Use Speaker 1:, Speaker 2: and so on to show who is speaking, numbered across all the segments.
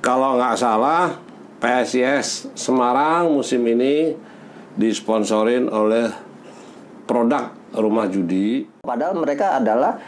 Speaker 1: Kalau nggak salah, PSIS Semarang musim ini disponsorin oleh produk rumah judi.
Speaker 2: Padahal mereka adalah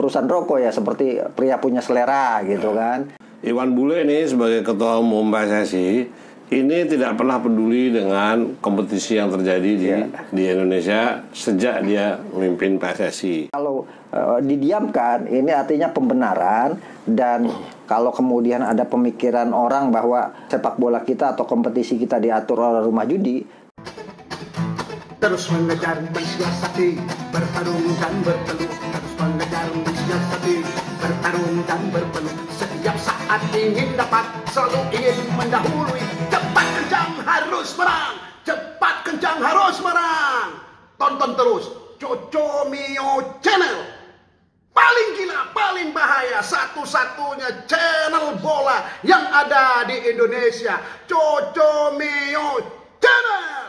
Speaker 2: perusahaan rokok ya, seperti pria punya selera gitu kan.
Speaker 1: Iwan Bule ini sebagai ketua umum PSSI ini tidak pernah peduli dengan kompetisi yang terjadi di Indonesia sejak dia memimpin PSSI.
Speaker 2: Kalau didiamkan, ini artinya pembenaran. Dan kalau kemudian ada pemikiran orang bahwa sepak bola kita atau kompetisi kita diatur oleh rumah judi,
Speaker 3: terus mengejar mensiasati, bertarung dan berpeluh, terus mengejar mensiasati, bertarung dan berpeluh, setiap saat ingin dapat, selalu ingin mendahului, cepat kencang harus menang, cepat kencang harus menang. Tonton terus Coco Mio Channel, paling gila, paling bahaya, satu-satunya channel bola yang ada di Indonesia, Coco Mio Channel.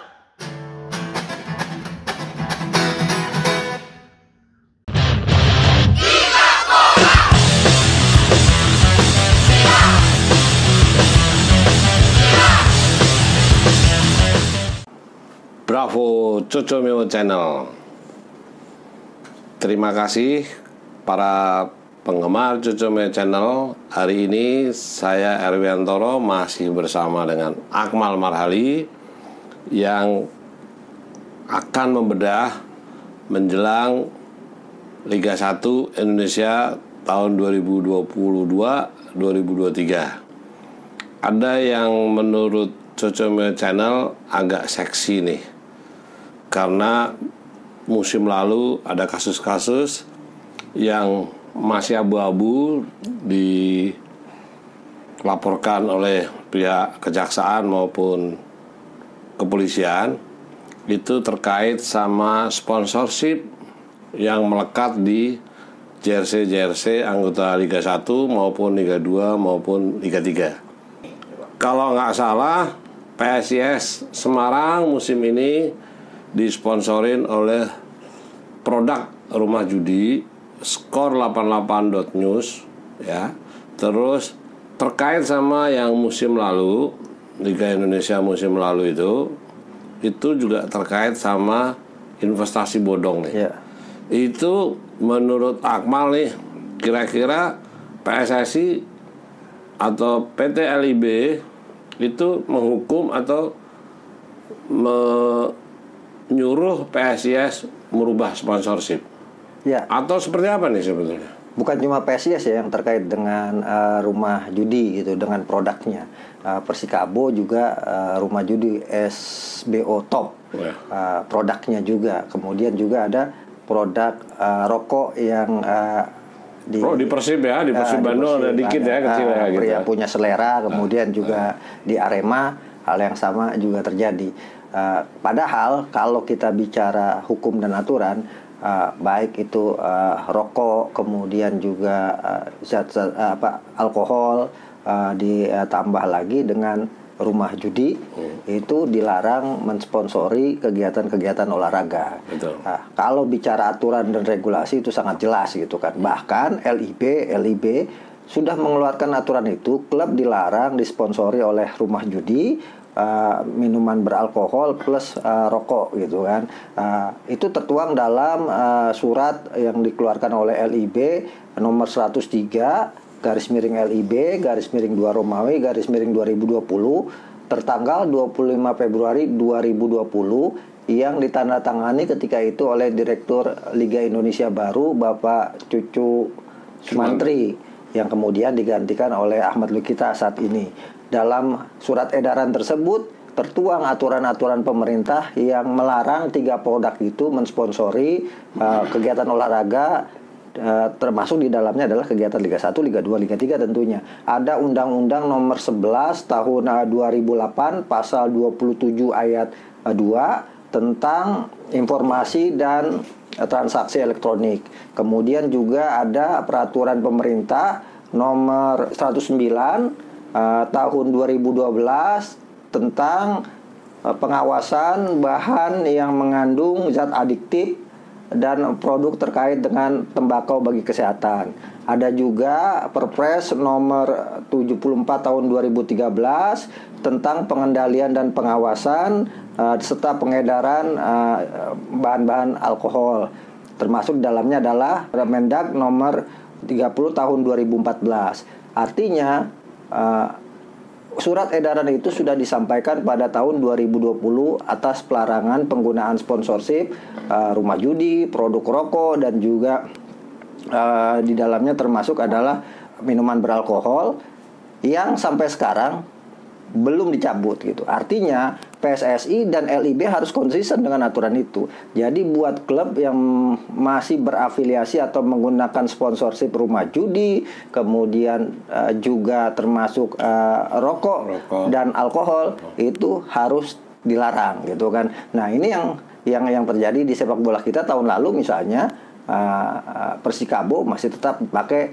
Speaker 1: Bravo Coco Mio Channel. Terima kasih para penggemar Coco Mio Channel. Hari ini saya Erwiantoro masih bersama dengan Akmal Marhali yang akan membedah menjelang Liga 1 Indonesia tahun 2022-2023. Ada yang menurut Coco Mio Channel agak seksi nih, karena musim lalu ada kasus-kasus yang masih abu-abu dilaporkan oleh pihak kejaksaan maupun kepolisian, itu terkait sama sponsorship yang melekat di jersey anggota Liga 1 maupun Liga 2 maupun Liga 3. Kalau nggak salah, PSIS Semarang musim ini disponsorin oleh produk rumah judi skor88.news ya. Terus terkait sama yang musim lalu, Liga Indonesia musim lalu itu juga terkait sama investasi bodong nih. Itu menurut Akmal nih, kira-kira PSSI atau PT LIB itu menghukum atau menyuruh PSIS merubah sponsorship, atau seperti apa nih sebetulnya?
Speaker 2: Bukan cuma PSIS ya yang terkait dengan rumah judi gitu, dengan produknya. Persikabo juga rumah judi SBO Top, produknya juga. Kemudian juga ada produk rokok yang di
Speaker 1: Persib ya, di Persib Bandung ada dikit ya, kecil ya gitu.
Speaker 2: Pria punya selera, kemudian juga di Arema hal yang sama juga terjadi. Padahal kalau kita bicara hukum dan aturan, baik itu rokok, kemudian juga alkohol, ditambah lagi dengan rumah judi, itu dilarang mensponsori kegiatan-kegiatan olahraga. Kalau bicara aturan dan regulasi itu sangat jelas gitu kan. Bahkan LIB sudah mengeluarkan aturan itu, klub dilarang disponsori oleh rumah judi, minuman beralkohol plus rokok gitu kan. Itu tertuang dalam surat yang dikeluarkan oleh LIB nomor 103 /LIB /2 Romawi /2020 tertanggal 25 Februari 2020 yang ditandatangani ketika itu oleh Direktur Liga Indonesia baru Bapak Cucu Sumantri, yang kemudian digantikan oleh Ahmad Lukita saat ini. Dalam surat edaran tersebut tertuang aturan-aturan pemerintah yang melarang 3 produk itu mensponsori kegiatan olahraga, termasuk di dalamnya adalah kegiatan Liga 1, Liga 2, Liga 3 tentunya. Ada Undang-Undang nomor 11 tahun 2008 pasal 27 ayat 2 tentang informasi dan transaksi elektronik. Kemudian juga ada peraturan pemerintah nomor 109 tahun 2012 tentang pengawasan bahan yang mengandung zat adiktif dan produk terkait dengan tembakau bagi kesehatan. Ada juga Perpres nomor 74 tahun 2013 tentang pengendalian dan pengawasan serta pengedaran bahan-bahan alkohol. Termasuk dalamnya adalah Mendag nomor 30 tahun 2014. Artinya surat edaran itu sudah disampaikan pada tahun 2020 atas pelarangan penggunaan sponsorship rumah judi, produk rokok, dan juga di dalamnya termasuk adalah minuman beralkohol yang sampai sekarang belum dicabut gitu. Artinya PSSI dan LIB harus konsisten dengan aturan itu. Jadi buat klub yang masih berafiliasi atau menggunakan sponsorship rumah judi, kemudian juga termasuk rokok dan alkohol, itu harus dilarang gitu kan. Nah, ini yang terjadi di sepak bola kita tahun lalu misalnya. Persikabo masih tetap pakai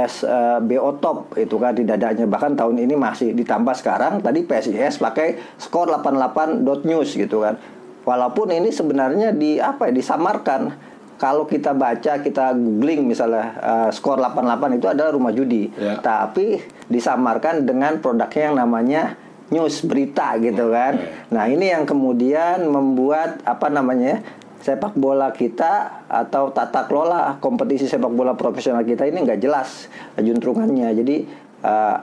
Speaker 2: SBO top itu kan di dadanya, bahkan tahun ini masih ditambah sekarang tadi PSIS pakai skor 88.news gitu kan. Walaupun ini sebenarnya disamarkan. Kalau kita baca, kita googling misalnya skor 88 itu adalah rumah judi, tapi disamarkan dengan produknya yang namanya news, berita gitu kan. Nah, ini yang kemudian membuat sepak bola kita atau tata kelola kompetisi sepak bola profesional kita ini nggak jelas juntrungannya. Jadi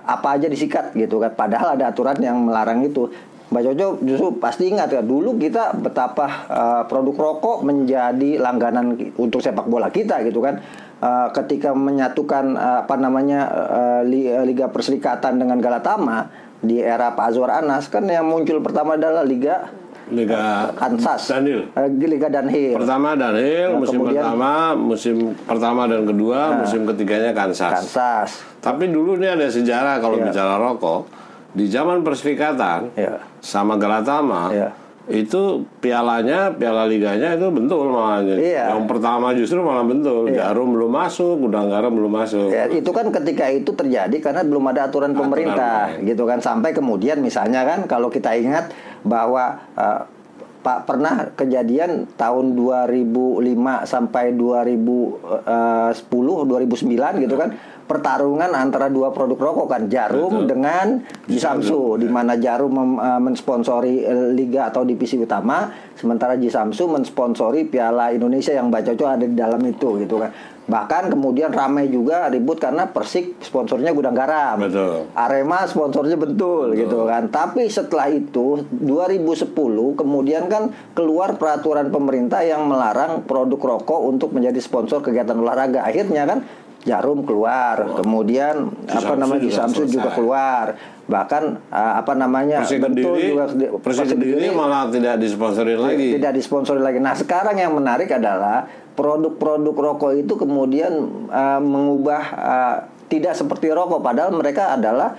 Speaker 2: apa aja disikat gitu kan. Padahal ada aturan yang melarang itu. Mbak Jojo justru pasti ingat ya, dulu kita betapa produk rokok menjadi langganan untuk sepak bola kita gitu kan. Ketika menyatukan Liga Perserikatan dengan Galatama di era Pak Azwar Anas, kan yang muncul pertama adalah Liga Kansas, Liga Dunhill.
Speaker 1: Pertama Dunhill, musim pertama dan kedua, musim ketiganya Kansas. Tapi dulu ini ada sejarah kalau bicara rokok. Di zaman Perserikatan sama Galatama, itu piala liganya itu bentul malah. Yang pertama justru malah bentul. Jarum belum masuk, Gudang Garam belum masuk.
Speaker 2: Itu kan ketika itu terjadi karena belum ada aturan pemerintah gitu kan. Sampai kemudian misalnya kan kalau kita ingat bahwa pernah kejadian tahun 2005 sampai 2009 gitu kan, pertarungan antara dua produk rokok kan, Jarum dengan Jisamsu, di mana Jarum mensponsori liga atau divisi utama, sementara Jisamsu mensponsori Piala Indonesia yang Mbak Coco ada di dalam itu gitu kan. Bahkan kemudian ramai juga ribut karena Persik sponsornya Gudang Garam, Arema sponsornya Bentul gitu kan. Tapi setelah itu 2010 kemudian kan keluar peraturan pemerintah yang melarang produk rokok untuk menjadi sponsor kegiatan olahraga. Akhirnya kan Jarum keluar, kemudian Jisamsu juga keluar. Bahkan
Speaker 1: Persik Kediri malah tidak disponsori lagi.
Speaker 2: Tidak disponsori lagi. Nah, sekarang yang menarik adalah produk-produk rokok itu kemudian mengubah tidak seperti rokok, padahal mereka adalah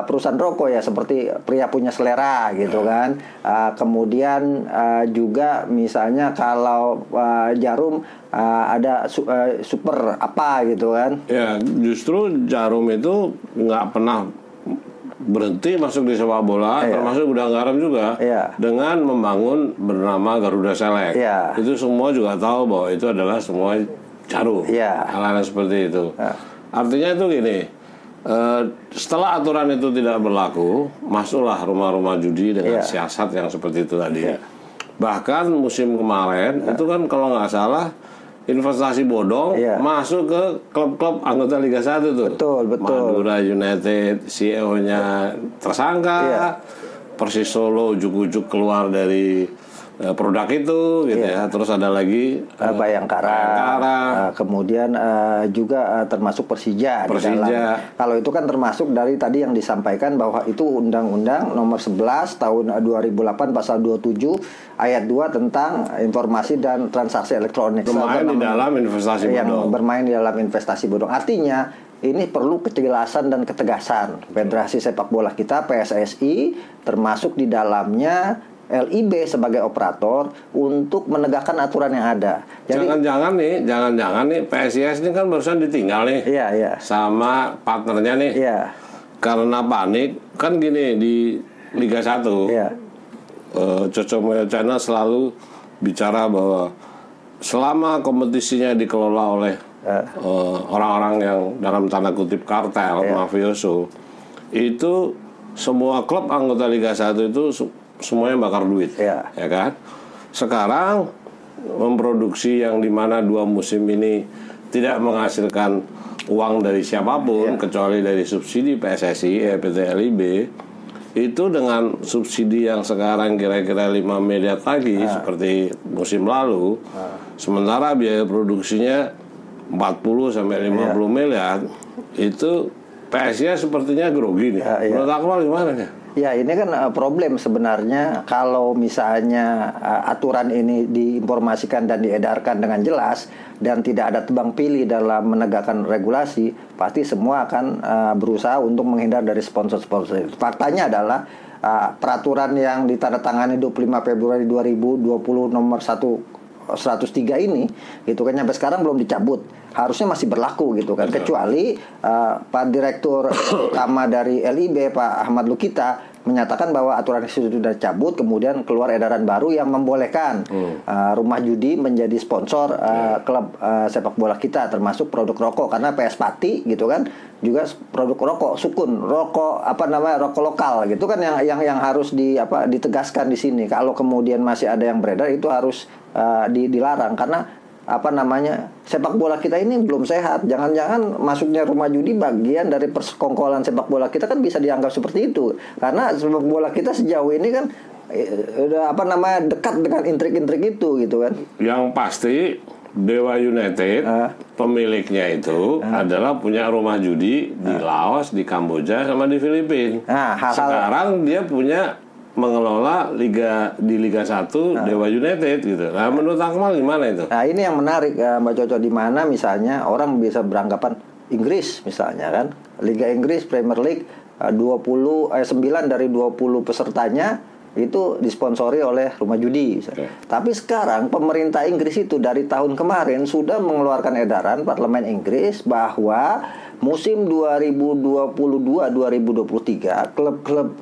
Speaker 2: perusahaan rokok ya, seperti Pria Punya Selera gitu kan. Kemudian juga misalnya kalau Jarum ada super apa gitu kan.
Speaker 1: Ya, justru Jarum itu nggak pernah berhenti masuk di sepak bola, termasuk Gudang Garam juga, dengan membangun bernama Garuda Select. Itu semua juga tahu bahwa itu adalah semua Jarum, hal-hal seperti itu. Artinya itu gini, setelah aturan itu tidak berlaku, masuklah rumah-rumah judi dengan siasat yang seperti itu tadi. Bahkan musim kemarin itu kan kalau nggak salah investasi bodong masuk ke klub-klub anggota Liga 1 tuh.
Speaker 2: Betul.
Speaker 1: Madura United, CEO-nya tersangka, Persis Solo ujuk-ujuk keluar dari produk itu gitu ya. Terus ada lagi
Speaker 2: Bayangkara. Kemudian juga termasuk Persija. Di dalam. Kalau itu kan termasuk dari tadi yang disampaikan bahwa itu Undang-Undang Nomor 11 Tahun 2008 Pasal 27 Ayat 2 tentang informasi dan transaksi elektronik.
Speaker 1: Bermain di dalam investasi bodong.
Speaker 2: Bermain di dalam investasi bodong. Artinya ini perlu kejelasan dan ketegasan. Federasi Sepak Bola kita PSSI termasuk di dalamnya LIB sebagai operator untuk menegakkan aturan yang ada.
Speaker 1: Jadi jangan-jangan nih PSIS ini kan barusan ditinggal nih. Sama partnernya nih. Karena panik kan gini di Liga 1. Coco Moyo Channel selalu bicara bahwa selama kompetisinya dikelola oleh orang-orang yang dalam tanda kutip kartel, mafioso, itu semua klub anggota Liga 1 itu semuanya bakar duit, ya kan? Sekarang memproduksi yang dimana 2 musim ini tidak menghasilkan uang dari siapapun kecuali dari subsidi PSSI, PT LIB, itu dengan subsidi yang sekarang kira-kira 5 miliar lagi seperti musim lalu, sementara biaya produksinya 40 sampai 50 miliar, itu PSIS sepertinya grogi nih. Menurut Akmal gimana nih?
Speaker 2: Ya, ini kan problem sebenarnya kalau misalnya aturan ini diinformasikan dan diedarkan dengan jelas dan tidak ada tebang pilih dalam menegakkan regulasi, pasti semua akan berusaha untuk menghindar dari sponsor-sponsor. Faktanya adalah peraturan yang ditandatangani 25 Februari 2020 nomor 103 ini gitu kan sampai sekarang belum dicabut. Harusnya masih berlaku gitu kan. Kecuali Pak Direktur Utama dari LIB Pak Ahmad Lukita menyatakan bahwa aturan itu sudah cabut, kemudian keluar edaran baru yang membolehkan rumah judi menjadi sponsor klub sepak bola kita, termasuk produk rokok, karena PS Pati gitu kan juga produk rokok, Sukun, rokok rokok lokal gitu kan yang harus ditegaskan di sini. Kalau kemudian masih ada yang beredar itu harus dilarang karena sepak bola kita ini belum sehat. Jangan-jangan masuknya rumah judi bagian dari persekongkolan sepak bola kita kan bisa dianggap seperti itu. Karena sepak bola kita sejauh ini kan dekat dengan intrik-intrik itu gitu kan.
Speaker 1: Yang pasti Dewa United pemiliknya itu adalah punya rumah judi di Laos, di Kamboja sama di Filipina. Sekarang dia punya mengelola Liga 1 Dewa United gitu. Nah, menurut Akmal gimana itu?
Speaker 2: Nah, ini yang menarik Mbak Coco, di mana misalnya orang bisa beranggapan Inggris misalnya kan. Liga Inggris Premier League 9 dari 20 pesertanya itu disponsori oleh rumah judi. Tapi sekarang pemerintah Inggris itu dari tahun kemarin sudah mengeluarkan edaran Parlemen Inggris bahwa musim 2022-2023 klub-klub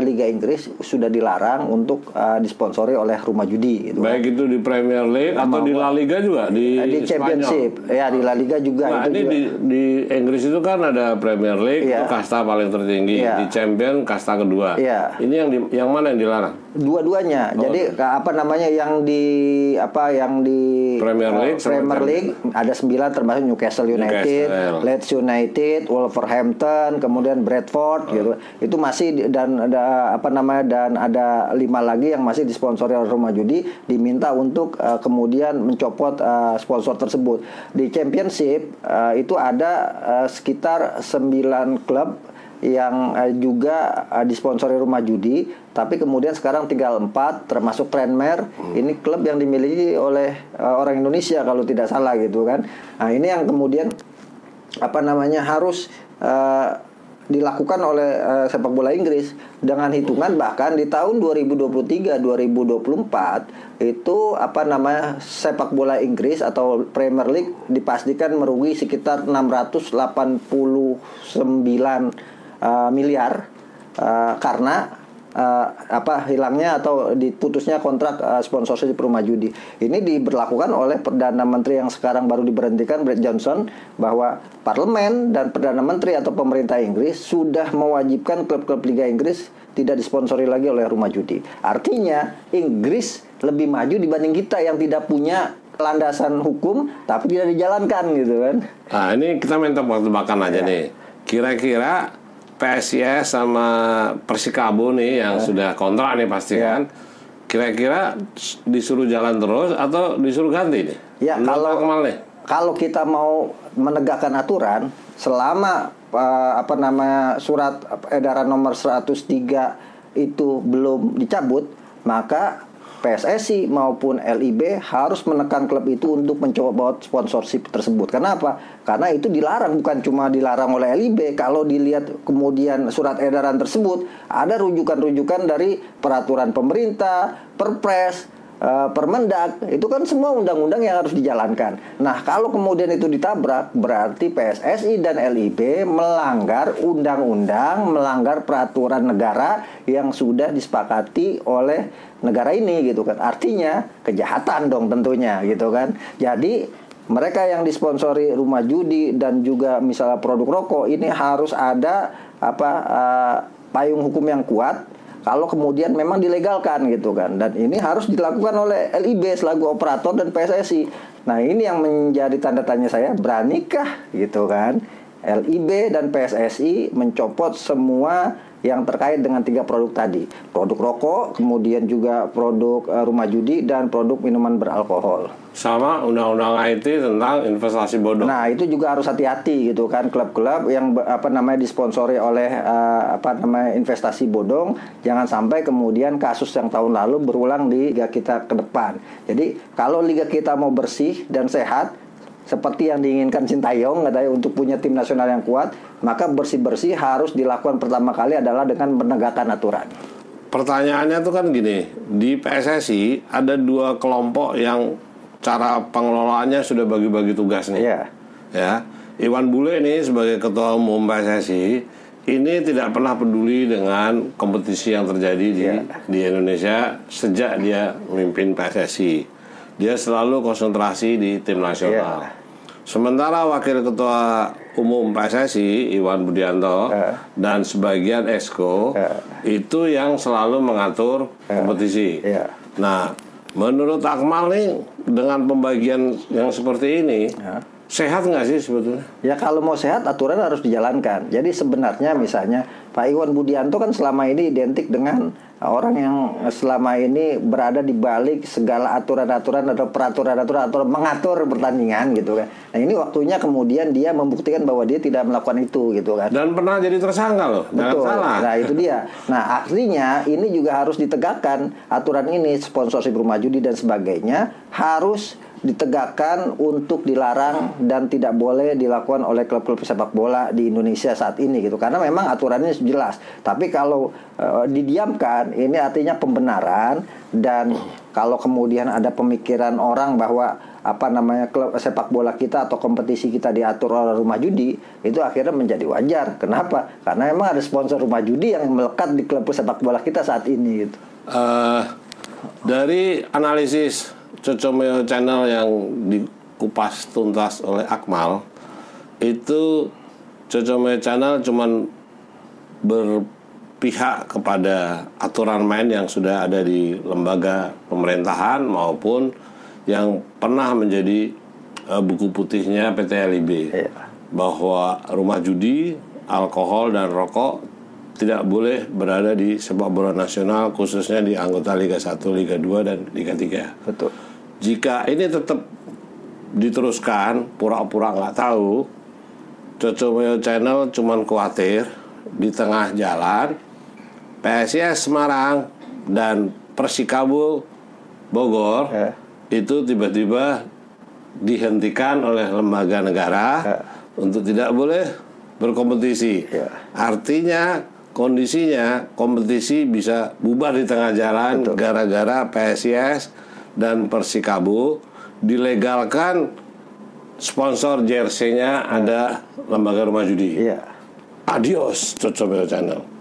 Speaker 2: Liga Inggris sudah dilarang untuk disponsori oleh rumah judi gitu.
Speaker 1: Baik itu di Premier League atau di La Liga juga, di
Speaker 2: Championship. Ya, di La Liga juga.
Speaker 1: Nah, itu ini juga. Di Inggris itu kan ada Premier League, itu kasta paling tertinggi, di Champion kasta kedua. Ini yang mana yang dilarang?
Speaker 2: Dua-duanya. Jadi yang di Premier League ada 9 termasuk Newcastle United, Leeds United, Wolverhampton, kemudian Bradford gitu. Itu masih dan ada dan ada 5 lagi yang masih disponsori oleh rumah judi, diminta untuk kemudian mencopot sponsor tersebut. Di Championship itu ada sekitar 9 klub yang juga disponsori rumah judi, tapi kemudian sekarang tinggal 4 termasuk Tranmere. Ini klub yang dimiliki oleh orang Indonesia kalau tidak salah gitu kan. Nah, ini yang kemudian harus dilakukan oleh sepak bola Inggris dengan hitungan bahkan di tahun 2023-2024 itu sepak bola Inggris atau Premier League dipastikan merugi sekitar 689 miliar karena hilangnya atau diputusnya kontrak sponsorship rumah judi. Ini diberlakukan oleh Perdana Menteri yang sekarang baru diberhentikan, Boris Johnson, bahwa Parlemen dan Perdana Menteri atau pemerintah Inggris sudah mewajibkan klub-klub Liga Inggris tidak disponsori lagi oleh rumah judi. Artinya Inggris lebih maju dibanding kita yang tidak punya landasan hukum tapi tidak dijalankan gitu kan.
Speaker 1: Nah, ini kita minta tebak-tebakan aja nih. Kira-kira PSIS sama Persikabo nih yang sudah kontrak nih pasti kan. Kira-kira disuruh jalan terus atau disuruh ganti nih?
Speaker 2: Ya, kalau kita mau menegakkan aturan selama surat edaran nomor 103 itu belum dicabut, maka PSSI maupun LIB harus menekan klub itu untuk mencoba sponsorship tersebut. Kenapa? Karena itu dilarang, bukan cuma dilarang oleh LIB. Kalau dilihat kemudian surat edaran tersebut, ada rujukan-rujukan dari peraturan pemerintah, Perpres, Permendak, itu kan semua undang-undang yang harus dijalankan. Nah, kalau kemudian itu ditabrak, berarti PSSI dan LIB melanggar undang-undang, melanggar peraturan negara yang sudah disepakati oleh negara ini gitu kan. Artinya kejahatan dong tentunya gitu kan. Jadi mereka yang disponsori rumah judi dan juga misalnya produk rokok ini harus ada payung hukum yang kuat kalau kemudian memang dilegalkan gitu kan. Dan ini harus dilakukan oleh LIB selaku operator dan PSSI. Nah, ini yang menjadi tanda tanya saya, beranikah gitu kan LIB dan PSSI mencopot semua yang terkait dengan 3 produk tadi, produk rokok, kemudian juga produk rumah judi dan produk minuman beralkohol.
Speaker 1: Sama undang-undang IT tentang investasi bodong.
Speaker 2: Nah, itu juga harus hati-hati gitu kan, klub-klub yang disponsori oleh investasi bodong, jangan sampai kemudian kasus yang tahun lalu berulang di liga kita ke depan. Jadi kalau liga kita mau bersih dan sehat seperti yang diinginkan Sintayong katanya untuk punya tim nasional yang kuat, maka bersih-bersih harus dilakukan pertama kali adalah dengan menegakkan aturan.
Speaker 1: Pertanyaannya tuh kan gini, di PSSI ada 2 kelompok yang cara pengelolaannya sudah bagi-bagi tugas nih.
Speaker 2: Iya.
Speaker 1: Ya, Iwan Bule ini sebagai ketua umum PSSI ini tidak pernah peduli dengan kompetisi yang terjadi di Indonesia sejak dia memimpin PSSI. Dia selalu konsentrasi di tim nasional. Sementara Wakil Ketua Umum PSSI Iwan Budianto dan sebagian Exco itu yang selalu mengatur kompetisi. Nah, menurut Akmal nih dengan pembagian yang seperti ini sehat nggak sih sebetulnya?
Speaker 2: Ya kalau mau sehat aturan harus dijalankan. Jadi sebenarnya misalnya Pak Iwan Budianto kan selama ini identik dengan orang yang selama ini berada di balik segala aturan-aturan atau peraturan-aturan atau mengatur pertandingan gitu kan. Nah, ini waktunya kemudian dia membuktikan bahwa dia tidak melakukan itu gitu kan.
Speaker 1: Dan pernah jadi tersangka loh.
Speaker 2: Betul.
Speaker 1: Jangan salah.
Speaker 2: Nah, itu dia. Nah, artinya ini juga harus ditegakkan aturan ini, sponsorship rumah judi dan sebagainya harus ditegakkan untuk dilarang dan tidak boleh dilakukan oleh klub-klub sepak bola di Indonesia saat ini gitu, karena memang aturannya jelas. Tapi kalau didiamkan ini artinya pembenaran, dan kalau kemudian ada pemikiran orang bahwa klub sepak bola kita atau kompetisi kita diatur oleh rumah judi, itu akhirnya menjadi wajar. Kenapa? Karena memang ada sponsor rumah judi yang melekat di klub sepak bola kita saat ini gitu.
Speaker 1: Dari analisis Cocomeo Channel yang dikupas tuntas oleh Akmal, itu Cocomeo Channel cuman berpihak kepada aturan main yang sudah ada di lembaga pemerintahan maupun yang pernah menjadi buku putihnya PT LIB, bahwa rumah judi, alkohol dan rokok tidak boleh berada di sepak bola nasional, khususnya di anggota Liga 1, Liga 2 dan Liga 3.
Speaker 2: Betul.
Speaker 1: Jika ini tetap diteruskan, pura-pura nggak tahu, Cocomeo Channel cuman khawatir di tengah jalan PSIS Semarang dan Persikabo Bogor itu tiba-tiba dihentikan oleh lembaga negara untuk tidak boleh berkompetisi. Artinya kondisinya kompetisi bisa bubar di tengah jalan gara-gara PSIS dan Persikabo dilegalkan sponsor jersey-nya ada lembaga rumah judi. Adios Cocomeo Channel.